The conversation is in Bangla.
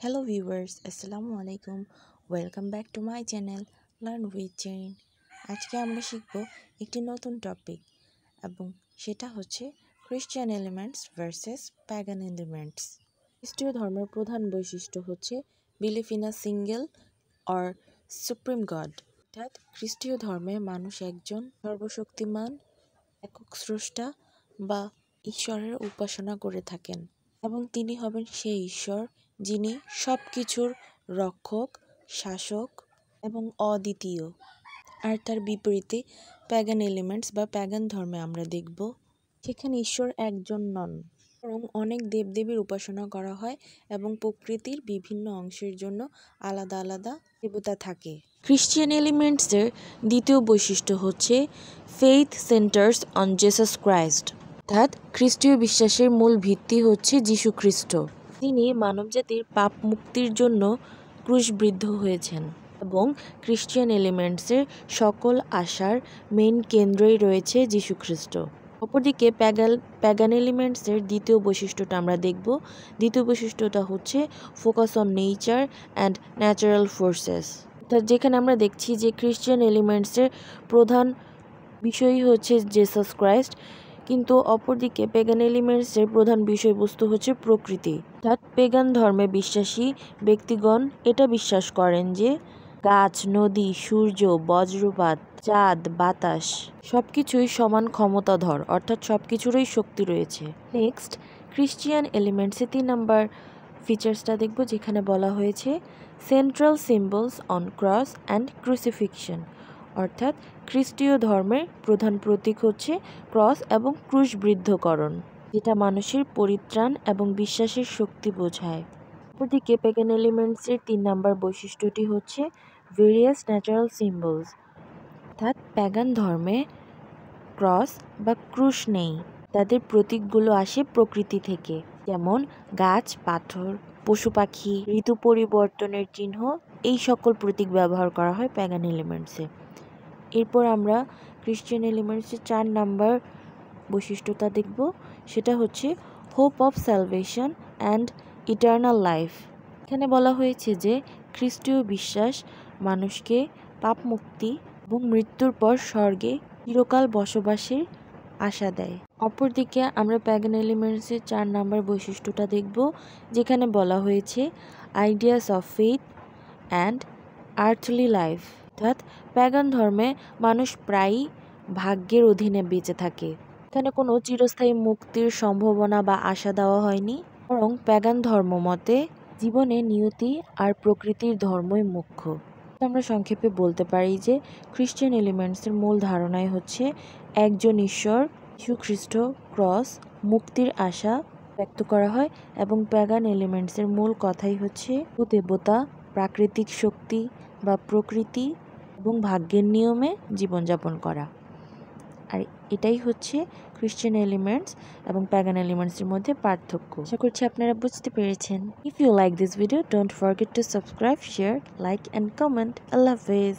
Hello viewers, Assalamu alaikum. Welcome back to my channel Learn with Jane. আজকে আমরা শিখব একটি নতুন টপিক এবং সেটা হচ্ছে Christian elements versus pagan elements. খ্রিস্টীয় ধর্মের প্রধান বৈশিষ্ট্য হচ্ছে believe in a single or supreme God. অর্থাৎ খ্রিস্টীয় ধর্মে মানুষ একজন সর্বশক্তিমান একক স্রষ্টা বা ঈশ্বরের উপাসনা করে থাকেন এবং তিনি হবেন সেই ঈশ্বর যিনি সব কিছুর রক্ষক, শাসক এবং অদ্বিতীয়। আর তার বিপরীতে প্যাগান এলিমেন্টস বা প্যাগান ধর্মে আমরা দেখব সেখানে ঈশ্বর একজন নন, বরং অনেক দেবদেবীর উপাসনা করা হয় এবং প্রকৃতির বিভিন্ন অংশের জন্য আলাদা আলাদা দেবতা থাকে। খ্রিস্টিয়ান এলিমেন্টসের দ্বিতীয় বৈশিষ্ট্য হচ্ছে faith centres on Jesus Christ. অর্থাৎ খ্রিস্টীয় বিশ্বাসের মূল ভিত্তি হচ্ছে যীশু খ্রিস্ট। তিনি মানবজাতির পাপ মুক্তির জন্য ক্রুশবিদ্ধ হয়েছেন এবং খ্রিস্টিয়ান এলিমেন্টসের সকল আশার মেইন কেন্দ্রেই রয়েছে যীশু খ্রিস্ট। অপরদিকে প্যাগান এলিমেন্টসের দ্বিতীয় বৈশিষ্ট্যটা আমরা দেখব। দ্বিতীয় বৈশিষ্ট্যটা হচ্ছে focus on nature and natural forces. অর্থাৎ যেখানে আমরা দেখছি যে খ্রিস্টিয়ান এলিমেন্টসের প্রধান বিষয়ই হচ্ছে জেসাস ক্রাইস্ট, কিন্তু অপরদিকে পেগান এলিমেন্টসের প্রধান বিষয়বস্তু হচ্ছে প্রকৃতি। অর্থাৎ পেগান ধর্মে বিশ্বাসী ব্যক্তিগণ এটা বিশ্বাস করেন যে গাছ, নদী, সূর্য, বজ্রপাত, চাঁদ, বাতাস সবকিছুই সমান ক্ষমতাধর, অর্থাৎ সবকিছুরই শক্তি রয়েছে। নেক্সট, খ্রিস্টিয়ান এলিমেন্টসে 3 নাম্বার ফিচার্সটা দেখব, যেখানে বলা হয়েছে central symbols on cross and crucifixion. অর্থাৎ খ্রিস্টীয় ধর্মের প্রধান প্রতীক হচ্ছে ক্রস এবং ক্রুশবিদ্ধকরণ, যেটা মানুষের পরিত্রাণ এবং বিশ্বাসের শক্তি বোঝায়। অপরদিকে পেগান এলিমেন্টসের 3 নাম্বার বৈশিষ্ট্যটি হচ্ছে ভেরিয়াস ন্যাচারাল সিম্বলস। অর্থাৎ প্যাগান ধর্মে ক্রস বা ক্রুশ নেই, তাদের প্রতীকগুলো আসে প্রকৃতি থেকে, যেমন গাছ, পাথর, পশু পাখি, ঋতু পরিবর্তনের চিহ্ন, এই সকল প্রতীক ব্যবহার করা হয় প্যাগান এলিমেন্টসে। এরপর আমরা খ্রিস্টিয়ান এলিমেন্টসের 4 নাম্বার বৈশিষ্ট্যটা দেখব, সেটা হচ্ছে hope of salvation and eternal life. এখানে বলা হয়েছে যে খ্রিস্টীয় বিশ্বাস মানুষকে পাপ মুক্তি এবং মৃত্যুর পর স্বর্গে চিরকাল বসবাসের আশা দেয়। অপরদিকে আমরা প্যাগান এলিমেন্টসের 4 নাম্বার বৈশিষ্ট্যটা দেখব, যেখানে বলা হয়েছে ideas of faith and earthly life. অর্থাৎ প্যাগান ধর্মে মানুষ প্রায়ই ভাগ্যের অধীনে বেঁচে থাকে। এখানে কোনো চিরস্থায়ী মুক্তির সম্ভাবনা বা আশা দেওয়া হয়নি, বরং প্যাগান ধর্ম মতে জীবনে নিয়তি আর প্রকৃতির ধর্মই মুখ্য। আমরা সংক্ষেপে বলতে পারি যে খ্রিস্টিয়ান এলিমেন্টসের মূল ধারণাই হচ্ছে একজন ঈশ্বর, যীশু খ্রিস্ট, ক্রস, মুক্তির আশা ব্যক্ত করা হয়, এবং প্যাগান এলিমেন্টসের মূল কথাই হচ্ছে দেবতা, প্রাকৃতিক শক্তি বা প্রকৃতি এবং ভাগ্যের নিয়মে জীবনযাপন করা। আর এটাই হচ্ছে খ্রিস্টিয়ান এলিমেন্টস এবং প্যাগান এলিমেন্টসের মধ্যে পার্থক্য। আশা করছি আপনারা বুঝতে পেরেছেন। If you like this video, don't forget to subscribe, share, like and comment. আল্লাহ হাফেজ।